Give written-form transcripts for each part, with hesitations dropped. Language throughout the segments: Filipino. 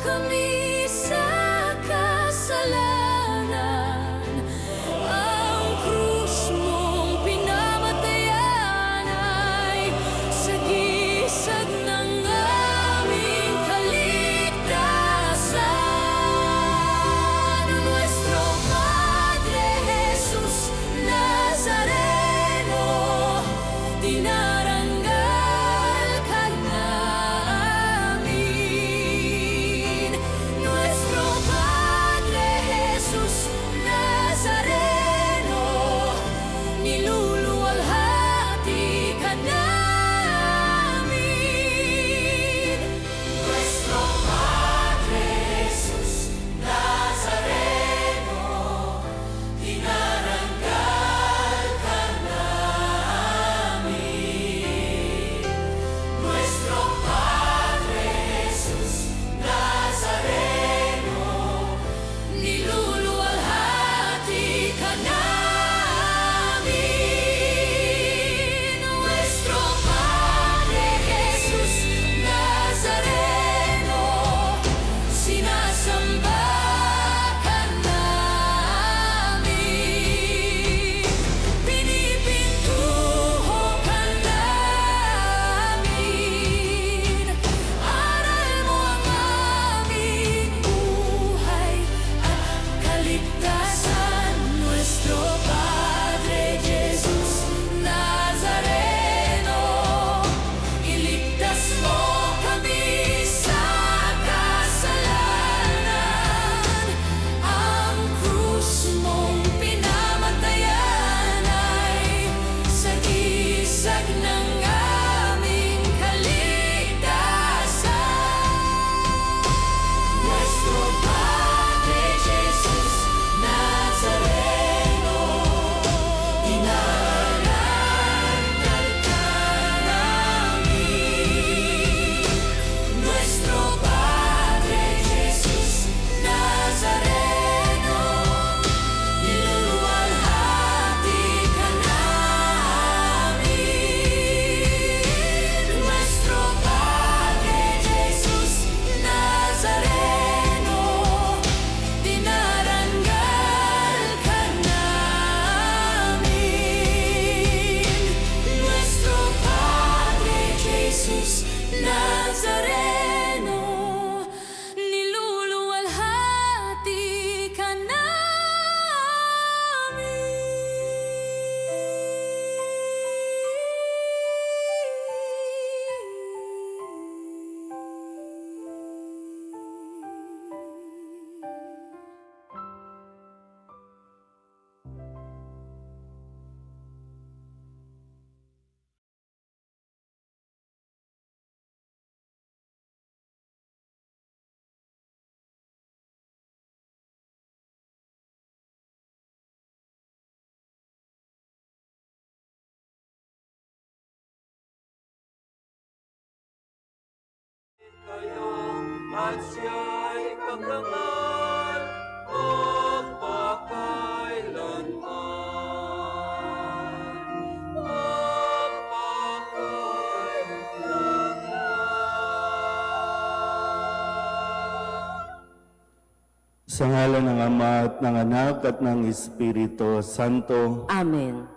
kami sa kasalanan. Ang krus mong pinamatayan ay sagisag ng aming kaligtasan. Nuestro Padre Jesus Nazareno, dinaranggal ka namin. Nuestro Padre Jesus Nazareno, niluluwalhati ka namin. Nuestro Padre Jesus Nazareno, dinaranggal ka namin. Nuestro Padre Jesus Nazareno, niluluwalhati ka namin. Nuestro Padre Jesus Nazareno, sinasamba ka namin. Pinipintuho ka namin. Aral mo ang aming buhay at kaligtasan. Nuestro Padre Jesus Nazareno, iligtas mo kami sa kasalanan. Ang krus mong pinamatayan ay sagisag ng aming kaligtasan. Nuestro Padre Jesus Nazareno, dinaranggal ka namin. Nuestro Padre Jesus Nazareno, niluluwalhati ka namin. Nuestro Padre Jesus Nazareno, dinaranggal ka namin. Nuestro Padre Jesus Nazareno, niluluwalhati ka kayo at siya'y pagdangal magpakailanman. Sa ngalan ng Ama at ng Anak at ng Espiritu Santo, Amen.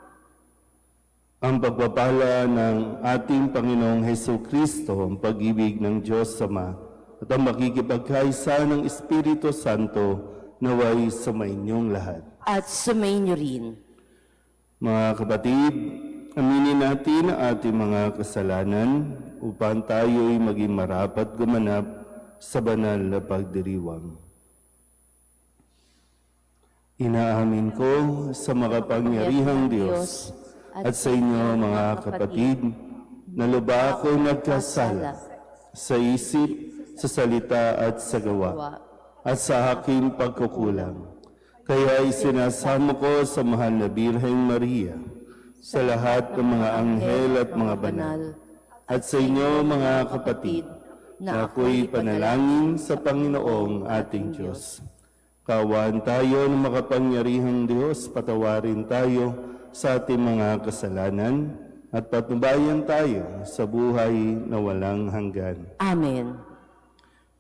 ang pagpapala ng ating Panginoong Hesukristo, ang pag-ibig ng Diyos Ama, at ang makikipagkaisa ng Espiritu Santo naway sumainyong lahat. At sumainyo rin. Mga kapatid, aminin natin ang ating mga kasalanan upang tayo'y maging marapat gumanap sa banal na pagdiriwang. Inaamin ko sa makapangyarihang Diyos at sa inyo mga kapatid na lubha ako nagkasala sa isip, sa salita at sa gawa at sa aking pagkukulang. Kaya isinasamo ko sa mahal na Birheng Maria, sa lahat ng mga anghel at mga banal, at sa inyo mga kapatid na ako'y panalangin sa Panginoong ating Diyos. Kaawaan tayo ng makapangyarihang Diyos, patawarin tayo sa ating mga kasalanan at patnubayan tayo sa buhay na walang hanggan. Amen.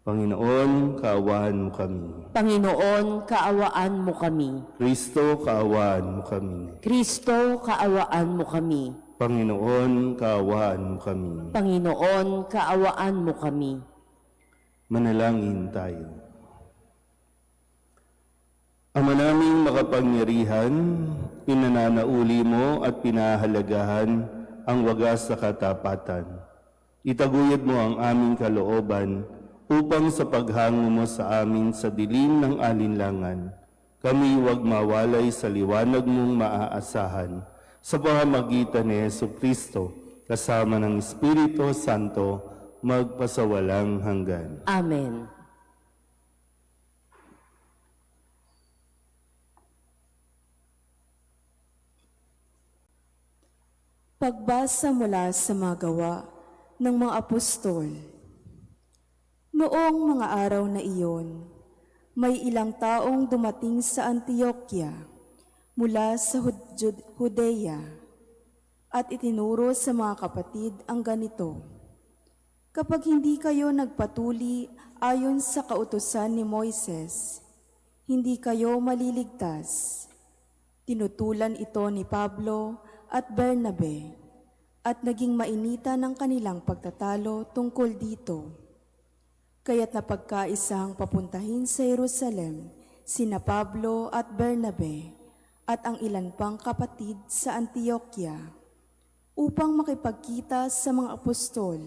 Panginoon, kaawaan mo kami. Panginoon, kaawaan mo kami. Kristo, kaawaan mo kami. Kristo, kaawaan mo kami. Panginoon, kaawaan mo kami. Panginoon, kaawaan mo kami. Manalangin tayo. Ama naming makapangyarihan, pinananauli mo at pinahalagahan ang wagas na katapatan. Itaguyod mo ang aming kalooban upang sa paghango mo sa amin sa dilim ng alinlangan, kami huwag mawalay sa liwanag mong maaasahan sa pamamagitan ni Jesucristo kasama ng Espiritu Santo magpasawalang hanggan. Amen. Pagbasa mula sa mga gawa ng mga apostol. Noong mga araw na iyon, may ilang taong dumating sa Antioquia mula sa Judea at itinuro sa mga kapatid ang ganito: kapag hindi kayo nagpatuli ayon sa kautusan ni Moises, hindi kayo maliligtas. Tinutulan ito ni Pablo at Bernabe at naging mainita ng kanilang pagtatalo tungkol dito. Kaya't napagkaisang papuntahin sa Jerusalem sina Pablo at Bernabe at ang ilan pang kapatid sa Antioquia upang makipagkita sa mga apostol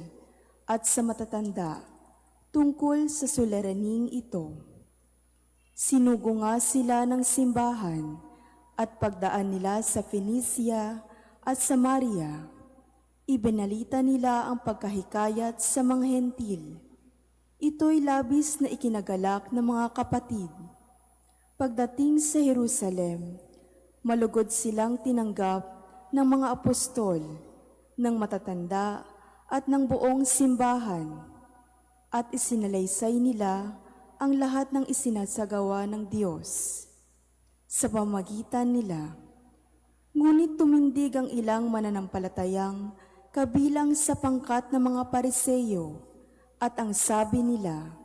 at sa matatanda tungkol sa suliraning ito. Sinugo nga sila ng simbahan at pagdaan nila sa Phoenicia at Samaria, ibinalita nila ang pagkahikayat sa mga hentil. Ito'y labis na ikinagalak ng mga kapatid. Pagdating sa Jerusalem, malugod silang tinanggap ng mga apostol, ng matatanda at ng buong simbahan, at isinalaysay nila ang lahat ng isinasagawa ng Diyos sa pamamagitan nila. Ngunit tumindig ang ilang mananampalatayang kabilang sa pangkat ng mga Pariseyo at ang sabi nila,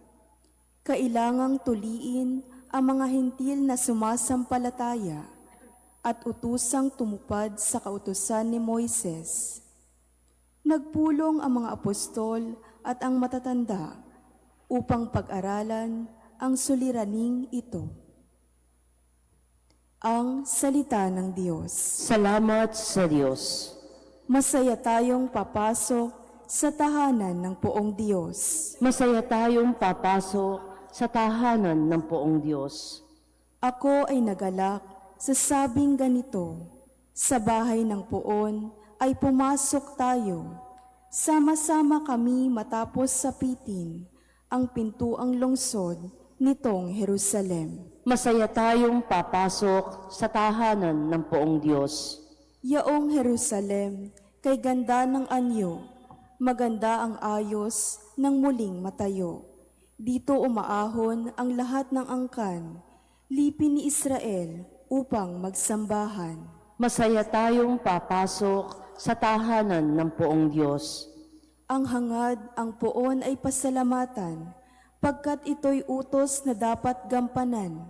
kailangang tuliin ang mga hentil na sumasampalataya at utusang tumupad sa kautusan ni Moises. Nagpulong ang mga apostol at ang matatanda upang pag-aralan ang suliraning ito. Ang salita ng Diyos. Salamat sa Diyos. Masaya tayong papasok sa tahanan ng poong Diyos. Masaya tayong papasok sa tahanan ng poong Diyos. Ako ay nagalak sa sabing ganito, sa bahay ng poon ay pumasok tayo. Sama-sama kami matapos sapitin ang pintuang lungsod nitong Jerusalem. Masaya tayong papasok sa tahanan ng poong Diyos. Yaong Jerusalem, kay ganda ng anyo, maganda ang ayos ng muling matayo. Dito umaahon ang lahat ng angkan, lipin ni Israel upang magsambahan. Masaya tayong papasok sa tahanan ng poong Diyos. Ang hangad, ang poon ay pasalamatan, pagkat ito'y utos na dapat gampanan.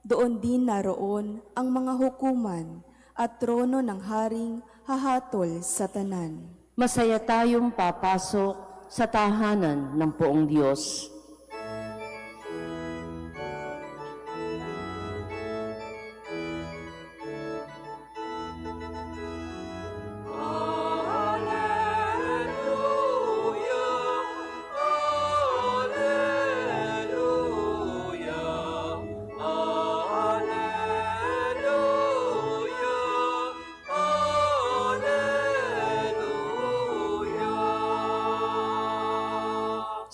Doon din naroon ang mga hukuman at trono ng haring hahatol sa tanan. Masaya tayong papasok sa tahanan ng poong Diyos.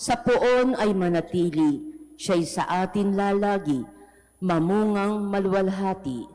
Sa poon ay manatili, siya'y sa atin lalagi, mamungang maluwalhati.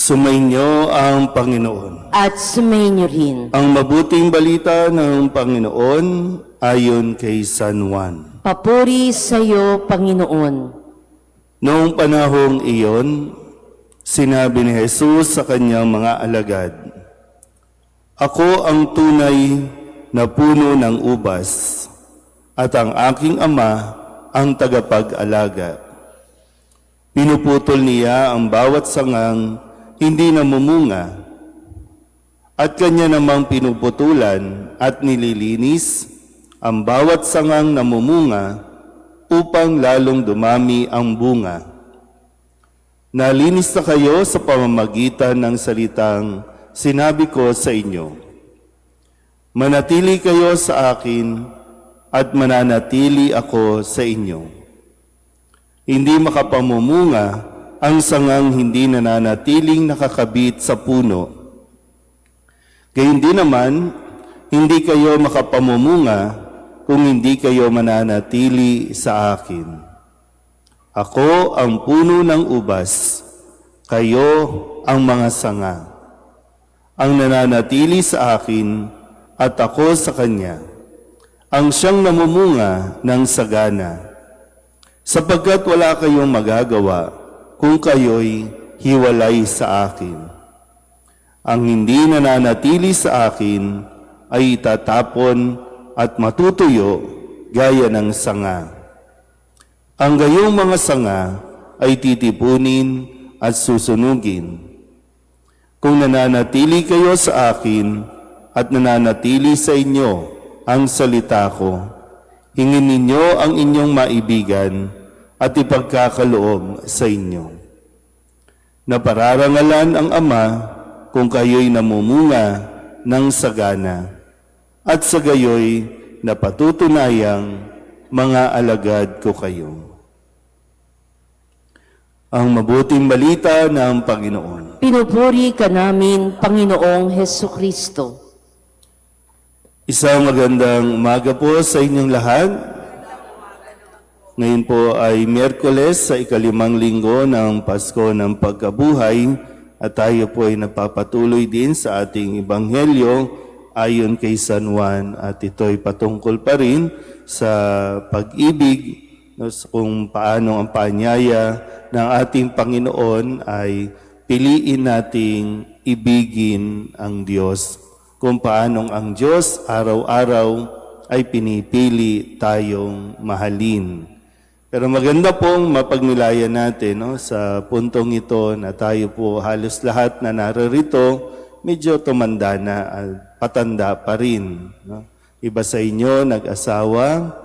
Sumainyo ang Panginoon. At sumainyo rin. Ang mabuting balita ng Panginoon ayon kay San Juan. Papuri sa iyo, Panginoon. Noong panahong iyon, sinabi ni Jesus sa kanyang mga alagad, "Ako ang tunay na puno ng ubas, at ang aking Ama ang tagapag-alaga. Pinuputol niya ang bawat sangang hindi namumunga, at kanya namang pinuputulan at nililinis ang bawat sangang namumunga upang lalong dumami ang bunga. Nalinis na kayo sa pamamagitan ng salitang sinabi ko sa inyo. Manatili kayo sa akin at mananatili ako sa inyo. Hindi makapamumunga ang sangang hindi nananatiling nakakabit sa puno. Gayun din naman, hindi kayo makapamumunga kung hindi kayo mananatili sa akin. Ako ang puno ng ubas, kayo ang mga sanga. Ang nananatili sa akin at ako sa kanya, ang siyang namumunga ng sagana. Sapagkat wala kayong magagawa kung kayo'y hiwalay sa akin. Ang hindi nananatili sa akin ay itatapon at matutuyo gaya ng sanga. Ang gayong mga sanga ay titipunin at susunugin. Kung nananatili kayo sa akin at nananatili sa inyo ang salita ko, hingin ninyo ang inyong maibigan at ipagkakaloob sa inyo. Napararangalan ang Ama kung kayo'y namumunga ng sagana, at sa gayo'y napatutunayang mga alagad ko kayo. Ang mabuting balita ng Panginoon. Pinupuri ka namin, Panginoong Hesukristo. Isang magandang umaga po sa inyong lahat. Ngayon po ay Miyerkules sa ikalimang linggo ng Pasko ng Pagkabuhay at tayo po ay napapatuloy din sa ating Ebanghelyo ayon kay San Juan at ito'y patungkol pa rin sa pag-ibig, kung paano ang paanyaya ng ating Panginoon ay piliin nating ibigin ang Diyos, kung paanong ang Diyos araw-araw ay pinipili tayong mahalin. Pero maganda pong mapagnilayan natin sa puntong ito na tayo po halos lahat na nararito medyo tumanda na at patanda pa rin. Iba sa inyo nag-asawa,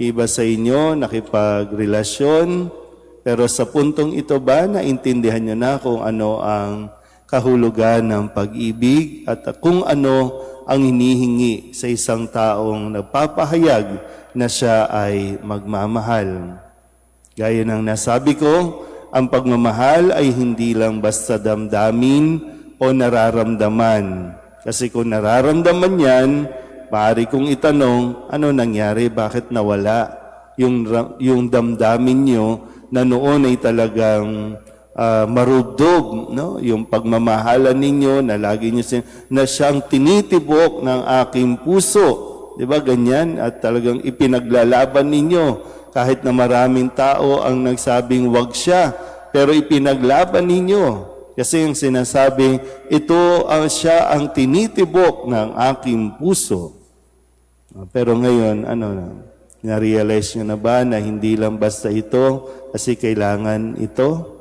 iba sa inyo nakipagrelasyon, pero sa puntong ito ba naintindihan nyo na kung ano ang kahulugan ng pag-ibig at kung ano ang hinihingi sa isang taong nagpapahayag na siya ay magmamahal. Gaya ng nasabi ko, ang pagmamahal ay hindi lang basta damdamin o nararamdaman. Kasi kung nararamdaman yan, maaari kong itanong, ano nangyari? Bakit nawala yung damdamin nyo na noon ay talagang marubdob, no? Yung pagmamahalan ninyo na lagi nyo na siyang tinitibok ng aking puso. Diba ganyan? At talagang ipinaglalaban ninyo. Kahit na maraming tao ang nagsabing wag siya, pero ipinaglaban ninyo. Kasi yung sinasabing, siya ang tinitibok ng aking puso. Pero ngayon, na-realize nyo na ba na hindi lang basta ito, kasi kailangan ito?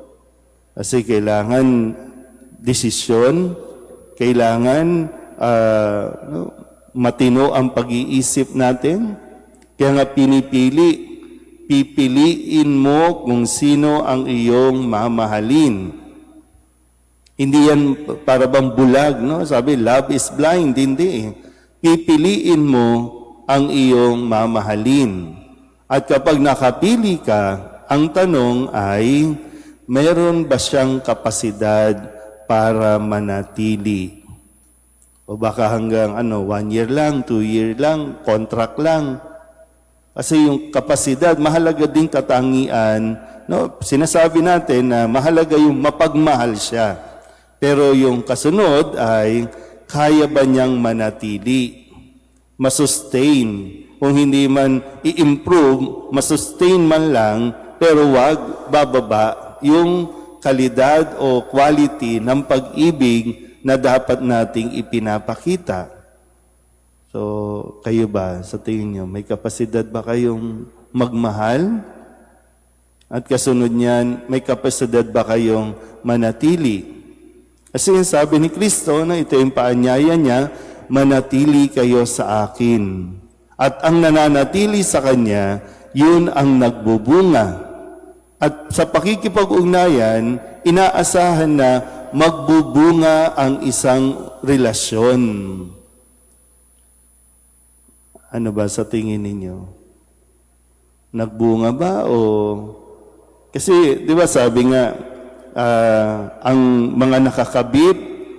Kasi kailangan desisyon, kailangan matino ang pag-iisip natin. Kaya nga pipiliin mo kung sino ang iyong mamahalin. Hindi yan para bang bulag, no? Sabi, love is blind. Hindi. Pipiliin mo ang iyong mamahalin. At kapag nakapili ka, ang tanong ay, meron ba siyang kapasidad para manatili? O baka hanggang 1 year lang, 2 year lang, contract lang. Kasi yung kapasidad, mahalaga din katangian. No? Sinasabi natin na mahalaga yung mapagmahal siya. Pero yung kasunod ay, kaya ba niyang manatili, masustain, kung hindi man i-improve, masustain man lang, pero wag bababa yung kalidad o quality ng pag-ibig na dapat nating ipinapakita. So, kayo ba, sa tingin nyo, may kapasidad ba kayong magmahal? At kasunod niyan, may kapasidad ba kayong manatili? Kasi yung sabi ni Kristo na ito yung paanyaya niya, manatili kayo sa akin. At ang nananatili sa Kanya, yun ang nagbubunga. At sa pakikipag-ugnayan, inaasahan na magbubunga ang isang relasyon. Ano ba sa tingin ninyo? Nagbunga ba o... Kasi, di ba sabi nga, ang mga nakakabit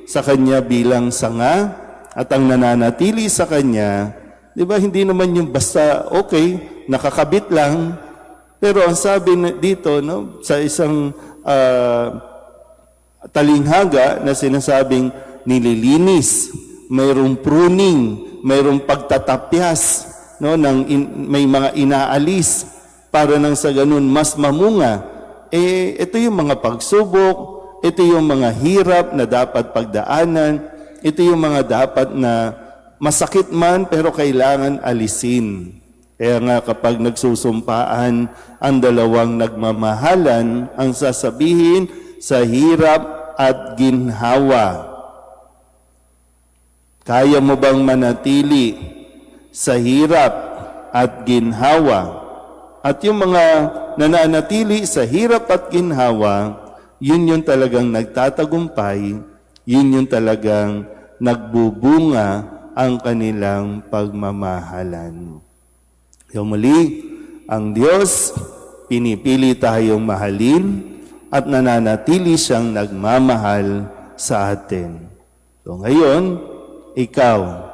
sa Kanya bilang sanga at ang nananatili sa Kanya, di ba hindi naman yung basta, okay, nakakabit lang. Pero ang sabi dito, no, sa isang talinghaga na sinasabing nililinis, mayroong pruning, mayroong pagtatapyas, no, may mga inaalis para nang sa ganun mas mamunga. Ito yung mga pagsubok, ito yung mga hirap na dapat pagdaanan, ito yung mga dapat na masakit man pero kailangan alisin. Kaya nga kapag nagsusumpaan ang dalawang nagmamahalan, ang sasabihin sa hirap at ginhawa. Kaya mo bang manatili sa hirap at ginhawa? At yung mga nananatili sa hirap at ginhawa, yun yung talagang nagtatagumpay, yun yung talagang nagbubunga ang kanilang pagmamahalan. Yung muli, ang Diyos, pinipili tayong mahalin at nananatili siyang nagmamahal sa atin. So ngayon, ikaw,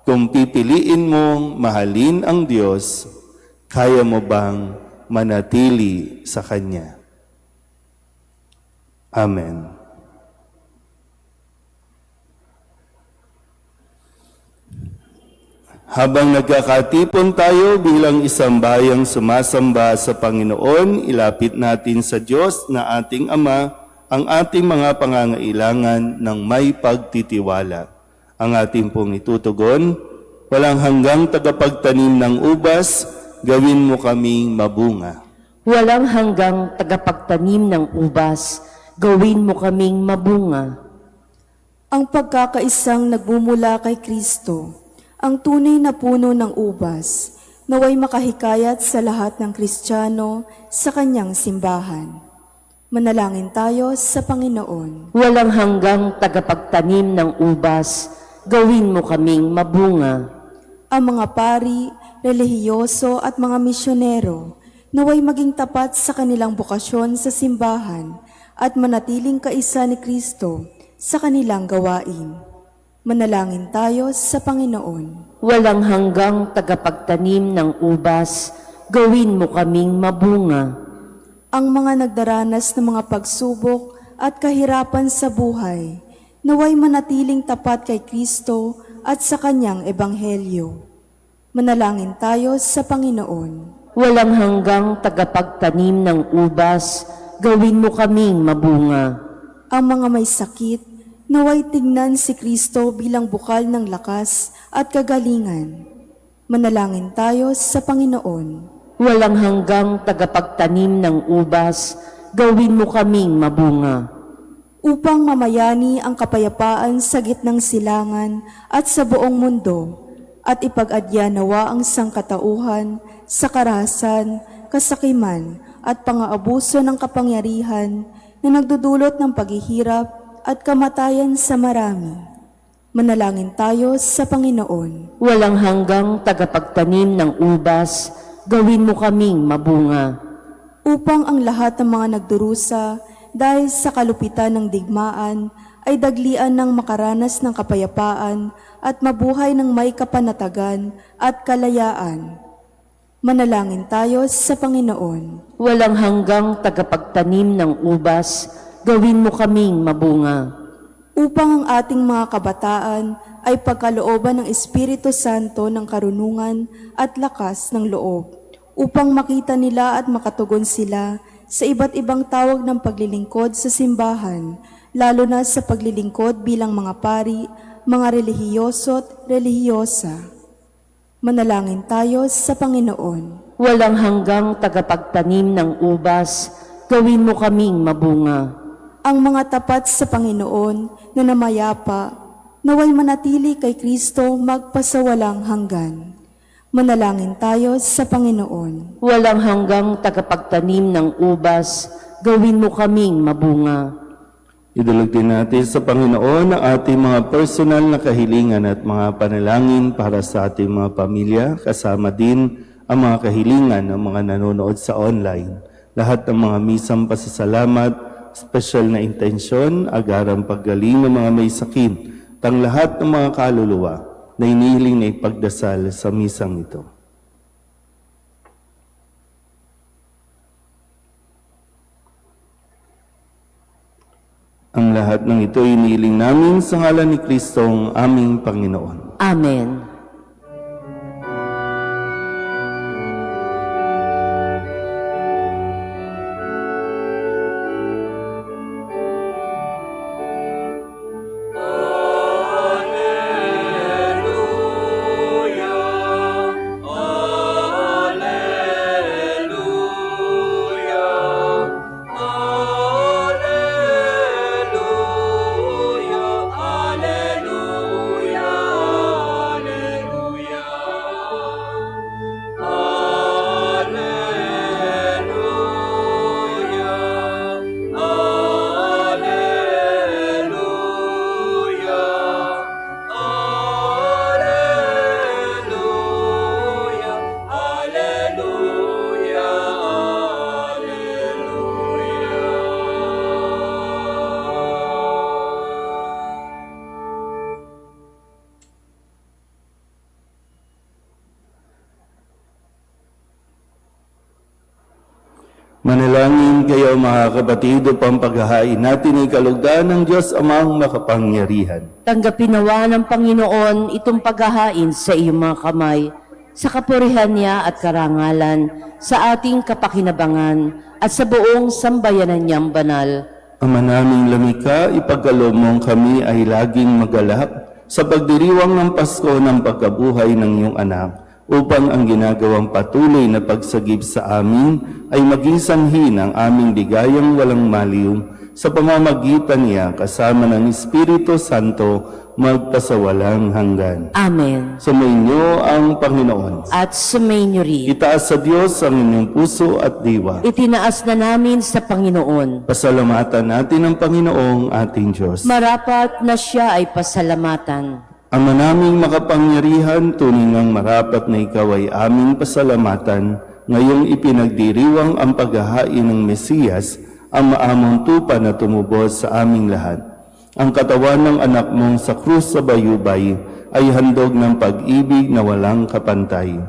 kung pipiliin mong mahalin ang Diyos, kaya mo bang manatili sa Kanya? Amen. Habang nagkakatipon tayo bilang isang bayang sumasamba sa Panginoon, ilapit natin sa Diyos na ating Ama ang ating mga pangangailangan ng may pagtitiwala. Ang ating pong itutugon, walang hanggang tagapagtanim ng ubas, gawin mo kaming mabunga. Walang hanggang tagapagtanim ng ubas, gawin mo kaming mabunga. Ang pagkakaisang nagmumula kay Kristo, ang tunay na puno ng ubas, naway makahikayat sa lahat ng Kristiyano sa kanyang simbahan. Manalangin tayo sa Panginoon. Walang hanggang tagapagtanim ng ubas, gawin mo kaming mabunga. Ang mga pari, relihiyoso at mga misyonero, naway maging tapat sa kanilang bukasyon sa simbahan at manatiling kaisa ni Kristo sa kanilang gawain. Manalangin tayo sa Panginoon. Walang hanggang tagapagtanim ng ubas, gawin mo kaming mabunga. Ang mga nagdaranas ng mga pagsubok at kahirapan sa buhay, naway manatiling tapat kay Kristo at sa kanyang ebanghelyo. Manalangin tayo sa Panginoon. Walang hanggang tagapagtanim ng ubas, gawin mo kaming mabunga. Ang mga may sakit, naway tignan si Kristo bilang bukal ng lakas at kagalingan. Manalangin tayo sa Panginoon. Walang hanggang tagapagtanim ng ubas, gawin mo kaming mabunga. Upang mamayani ang kapayapaan sa gitnang silangan at sa buong mundo, at ipag-adya nawa ang sangkatauhan sa karahasan, kasakiman at pang-aabuso ng kapangyarihan na nagdudulot ng paghihirap at kamatayan sa marami. Manalangin tayo sa Panginoon. Walang hanggang tagapagtanim ng ubas, gawin mo kaming mabunga. Upang ang lahat ng mga nagdurusa dahil sa kalupitan ng digmaan ay daglian ng makaranas ng kapayapaan at mabuhay ng may kapanatagan at kalayaan. Manalangin tayo sa Panginoon. Walang hanggang tagapagtanim ng ubas, gawin mo kaming mabunga. upang ang ating mga kabataan ay pagkalooban ng Espiritu Santo ng karunungan at lakas ng loob, upang makita nila at makatugon sila sa iba't ibang tawag ng paglilingkod sa simbahan, lalo na sa paglilingkod bilang mga pari, mga relihiyoso at relihiyosa. Manalangin tayo sa Panginoon. Walang hanggang tagapagtanim ng ubas, gawin mo kaming mabunga. Ang mga tapat sa Panginoon na namayapa, naway manatili kay Kristo magpasawalang hanggan. Manalangin tayo sa Panginoon. Walang hanggang tagapagtanim ng ubas, gawin mo kaming mabunga. Idulog din natin sa Panginoon ang ating mga personal na kahilingan at mga panalangin para sa ating mga pamilya, kasama din ang mga kahilingan ng mga nanonood sa online. Lahat ng mga misang pasasalamat, special na intensyon, agarang paggaling ng mga may sakit, tang lahat ng mga kaluluwa na inihiling na ipagdasal sa misang ito. Ang lahat ng ito inihiling namin sa ngalan ni Kristong aming Panginoon. Amen. Manalangin kayo mga kapatid upang paghahain natin ay kalugdan ng Diyos Amang makapangyarihan. Tanggapin nawa ng Panginoon itong paghahain sa iyong mga kamay, sa kapurihan niya at karangalan, sa ating kapakinabangan at sa buong sambayanan niyang banal. Ama naming lamika, ipagkaloob mong kami ay laging magalak sa pagdiriwang ng Pasko ng pagkabuhay ng iyong anak, upang ang ginagawang patuloy na pagsagip sa amin ay maging sanhi ng aming ligayang walang maliw sa pamamagitan niya kasama ng Espiritu Santo magpasawalang hanggan. Amen. Sumainyo ang Panginoon. At sumainyo rin. Itaas sa Diyos ang inyong puso at diwa. Itinaas na namin sa Panginoon. Pasalamatan natin ang Panginoong ating Diyos. Marapat na siya ay pasalamatan. Ama naming makapangyarihan, tunay ngang marapat na ikaw ay aming pasalamatan, ngayong ipinagdiriwang ang paghahain ng Mesiyas, ang maamong tupa na tumubos sa aming lahat. Ang katawan ng anak mong sa krus sa bayubay ay handog ng pag-ibig na walang kapantay.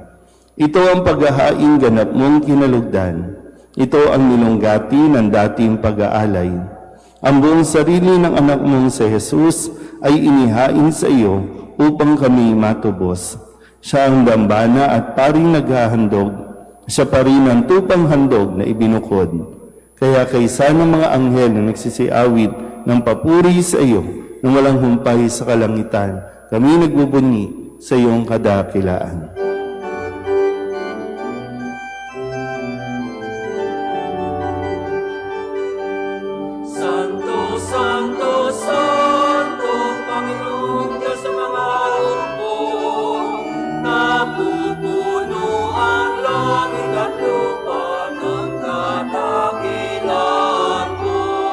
Ito ang paghahain ganap mong kinalugdan. Ito ang nilunggati ng dating pag-aalay. Ang buong sarili ng anak mong si Jesus ay inihain sa iyo upang kami matubos. Siya ang dambana at paring naghahandog. Siya pa rin ang tupang handog na ibinukod. Kaya kaysa ng mga anghel na nagsisiawit ng papuri sa iyo nang walang humpay sa kalangitan, kami nagbubunyi sa iyong kadakilaan. Santo, Santo, Santo, Panginoong Diyos sa mga hukbo, napupuno ang langit at lupa ng kadakilaan mo.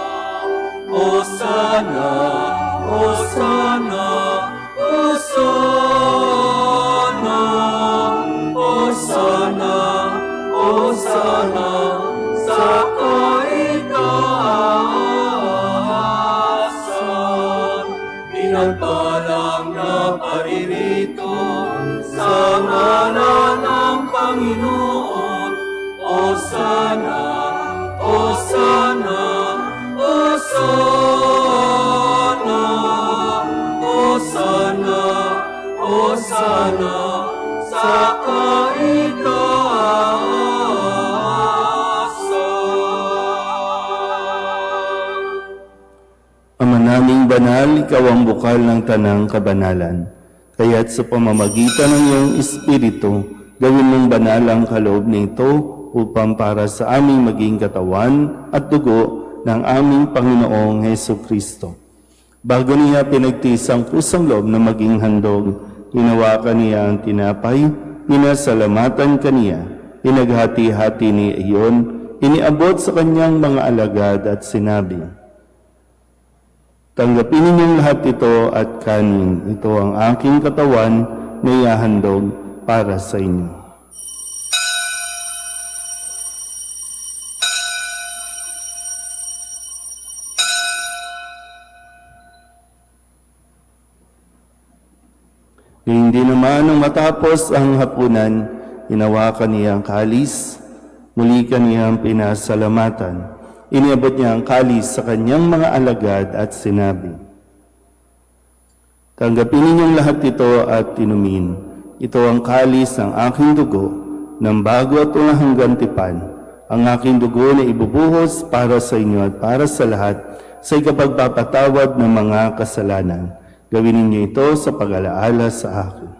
Hosana, Hosana, Hosana. sana sa kaitaasan. Ama naming banal, ikaw ang bukal ng tanang kabanalan. Kaya't sa pamamagitan ng iyong Espiritu, gawin mong banal ang kaloob nito upang para sa aming maging katawan at dugo ng aming Panginoong Heso Kristo. Bago niya pinagtiis ang pusang loob na maging handog, hinawakan niya ang tinapay, pinasalamatan kaniya, inaghati-hati niya iyon, iniabot sa kanyang mga alagad at sinabi, "Tanggapin ninyong lahat ito at kanin. Ito ang aking katawan na ihahandog para sa inyo." Hindi naman nang matapos ang hapunan, hinawakan niya ang kalis, muli kaniyang pinasalamatan. Iniabot niya ang kalis sa kanyang mga alagad at sinabi, "Tanggapin ninyong lahat ito at inumin. Ito ang kalis ng aking dugo, ng bago at hanggang tipan. Ang aking dugo na ibubuhos para sa inyo at para sa lahat sa ikapagpapatawad ng mga kasalanan. Gawin ninyo ito sa pag-alaala sa akin."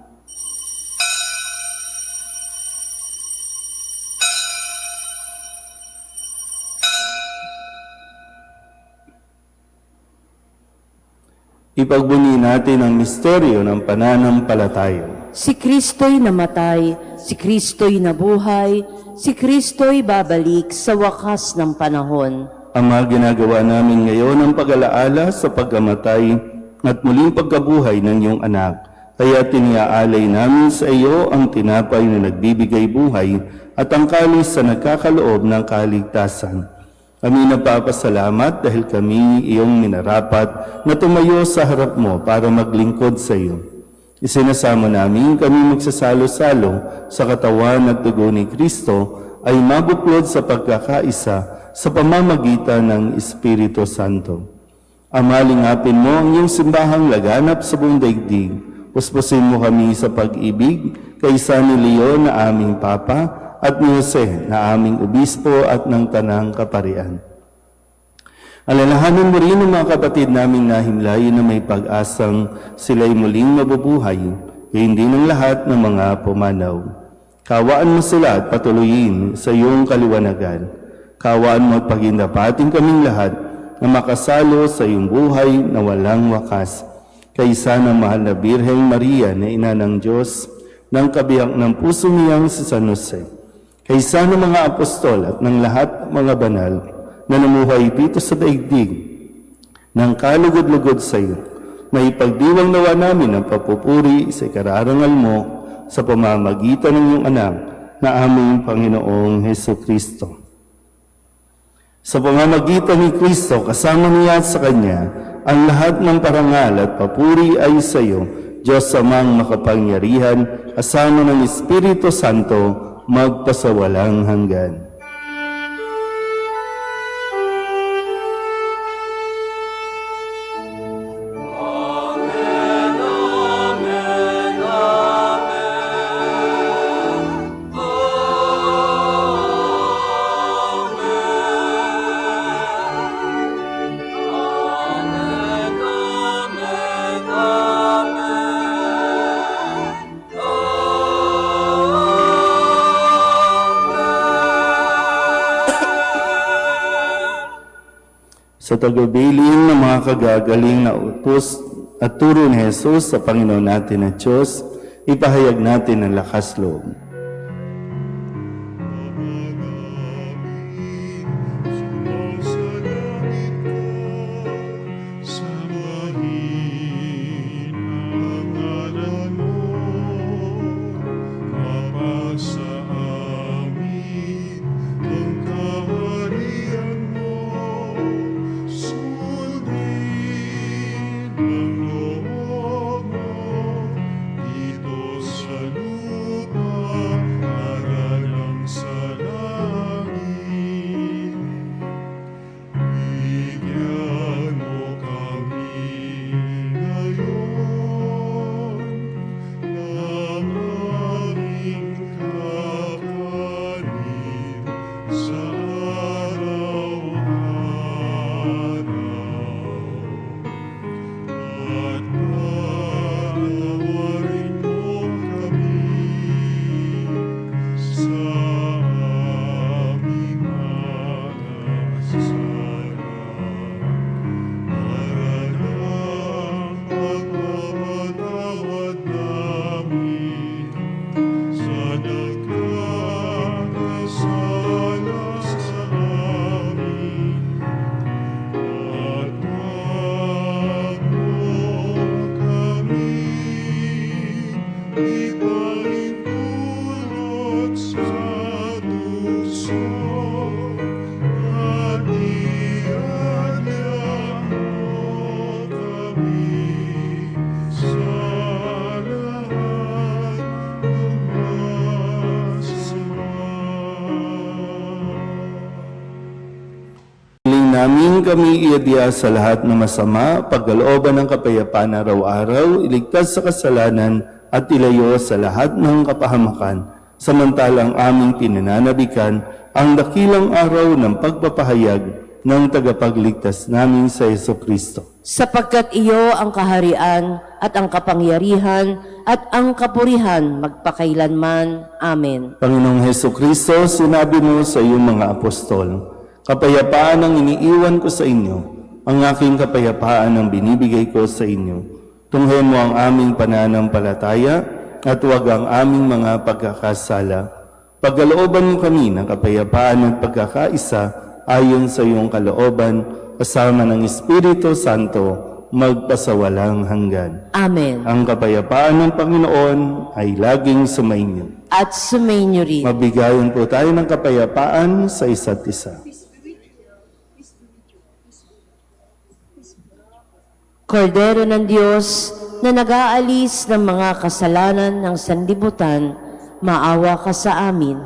Ipagbunyi natin ang misteryo ng pananampalataya. Si Kristo'y namatay, si Kristo'y nabuhay, si Kristo'y babalik sa wakas ng panahon. Ama, ginagawa namin ngayon ang pag-alaala sa pagkamatay at muling pagkabuhay ng iyong anak. Kaya tiniaalay namin sa iyo ang tinapay na nagbibigay buhay at ang kalis sa nagkakaloob ng kaligtasan. Kami nagpapasalamat dahil kami iyong minarapat na tumayo sa harap mo para maglingkod sa iyo. Isinasamo namin kami magsasalo-salo sa katawan at dugo ni Kristo ay mabuklod sa pagkakaisa sa pamamagitan ng Espiritu Santo. Ama, lingapin mo ang iyong simbahang laganap sa buong daigdig. Puspusin mo kami sa pag-ibig kay San Leon na aming Papa at ni Jose na aming Obispo at ng Tanang Kaparian. Alalahanin mo rin ang mga kapatid naming nahimlay na may pag-asang sila'y muling mabubuhay, kaya hindi ng lahat ng mga pumanaw. Kawaan mo sila at patuloyin sa iyong kaliwanagan. Kawaan mo at pagindapating kaming lahat na makasalo sa iyong buhay na walang wakas. Kaysa ng mahal na Birheng Maria na ina ng Diyos, ng kabiyak ng puso niyang si San Jose. Kaysa ng mga apostol at ng lahat mga banal na namuhay dito sa daigdig, ng kalugod-lugod sa iyo, may pagdiwang nawa namin ang papupuri sa ikararangal mo sa pamamagitan ng iyong anak na aming Panginoong Heso Kristo. Sa pamamagitan ni Kristo, kasama niya at sa Kanya, ang lahat ng parangal at papuri ay sa iyo, Diyos Amang makapangyarihan, kasama ng Espiritu Santo, magpasawalang hanggan. Sa tagubilin ng mga kagagaling na utos at turo ni Jesus sa Panginoon natin at Diyos, ipahayag natin ang lakas loob. Dito sa lupa Manamin kami iadya sa lahat ng masama, pagkalooban ng kapayapaan araw-araw, iligtas sa kasalanan at ilayo sa lahat ng kapahamakan, samantalang aming pinananabikan ang dakilang araw ng pagpapahayag ng tagapagligtas namin sa Jesucristo. Sapagkat iyo ang kaharian at ang kapangyarihan at ang kapurihan magpakailanman. Amen. Panginoong Jesucristo, sinabi mo sa iyong mga apostol, kapayapaan ang iniiwan ko sa inyo, ang aking kapayapaan ang binibigay ko sa inyo. Tunghayan mo ang aming pananampalataya at huwag ang aming mga pagkakasala. Pagkalooban mo kami ng kapayapaan at pagkakaisa ayon sa iyong kalooban, kasama ng Espiritu Santo, magpasawalang hanggan. Amen. Ang kapayapaan ng Panginoon ay laging sumainyo. At sumainyo rin. Mabigayan po tayo ng kapayapaan sa isa't isa. Kordero ng Diyos na nag-aalis ng mga kasalanan ng sanlibutan, maawa ka sa amin.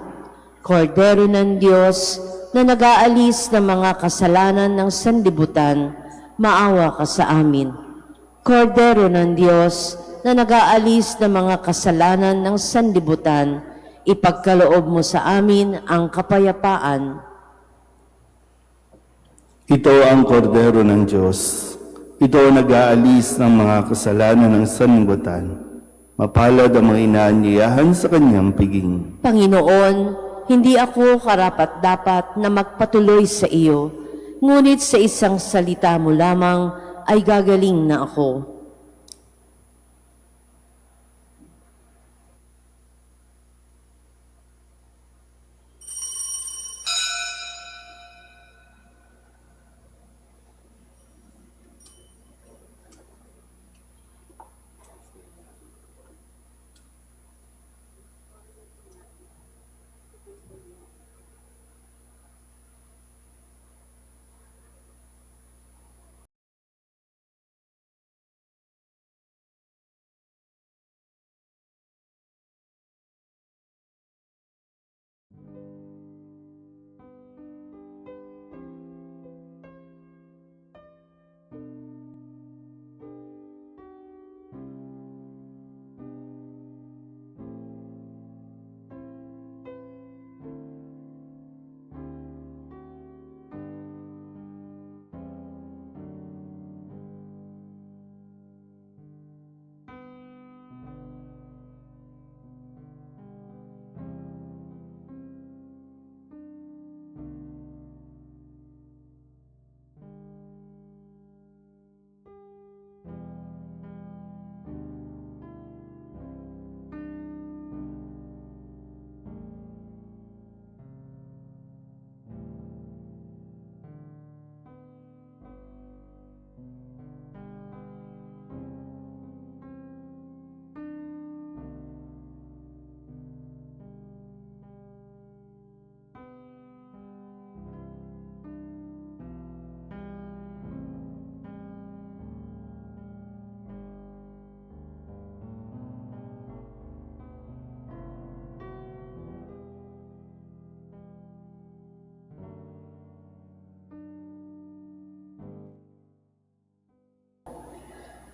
Kordero ng Diyos na nag-aalis ng mga kasalanan ng sanlibutan, maawa ka sa amin. Kordero ng Diyos na nag-aalis ng mga kasalanan ng sanlibutan, ipagkaloob mo sa amin ang kapayapaan. Ito ang kordero ng Diyos. Ito ang nag-aalis ng mga kasalanan ng sanlibutan. Mapalad ang mga inaanyayahan sa kanyang piging. Panginoon, hindi ako karapat-dapat na magpatuloy sa iyo, ngunit sa isang salita mo lamang ay gagaling na ako.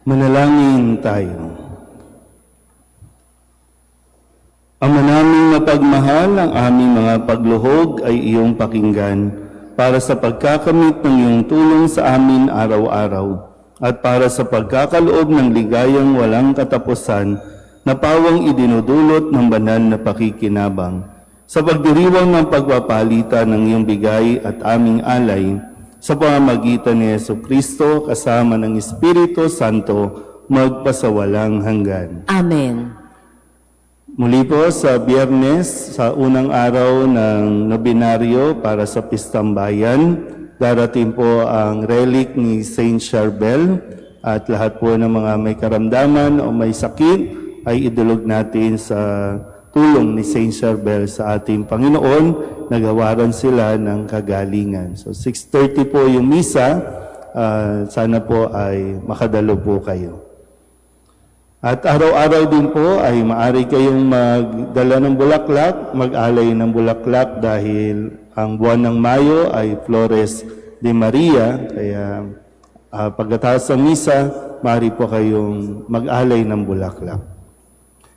Manalangin tayo. Ama naming mapagmahal, ang aming mga pagluhog ay iyong pakinggan para sa pagkakamit ng iyong tulong sa amin araw-araw at para sa pagkakaloob ng ligayang walang katapusan na pawang idinudulot ng banal na pakikinabang. Sa pagdiriwang ng pagpapalitan ng iyong bigay at aming alay, sa pamamagitan ni Jesucristo kasama ng Espiritu Santo, magpasawalang hanggan. Amen. Muli po sa Biyernes, sa unang araw ng nobinaryo para sa Pistang Bayan, darating po ang relic ni Saint Charbel at lahat po ng mga may karamdaman o may sakit ay idulog natin sa tulong ni Saint Charbel sa ating Panginoon. Nagawaran sila ng kagalingan. So 6:30 po yung misa, sana po ay makadalo po kayo. At araw-araw din po ay maaari kayong magdala ng bulaklak, mag-alay ng bulaklak dahil ang buwan ng Mayo ay Flores de Maria. Kaya pagkatapos ng misa, maaari po kayong mag-alay ng bulaklak.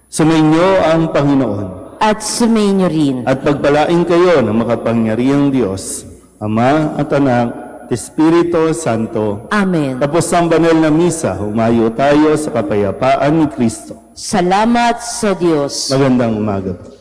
Sumainyo ang Panginoon At sumainyo rin. at pagpalain kayo ng makapangyarihang Diyos, Ama at Anak, at Espiritu Santo. Amen. Tapos ang banal na misa, humayo tayo sa kapayapaan ni Kristo. Salamat sa Diyos. Magandang umaga po.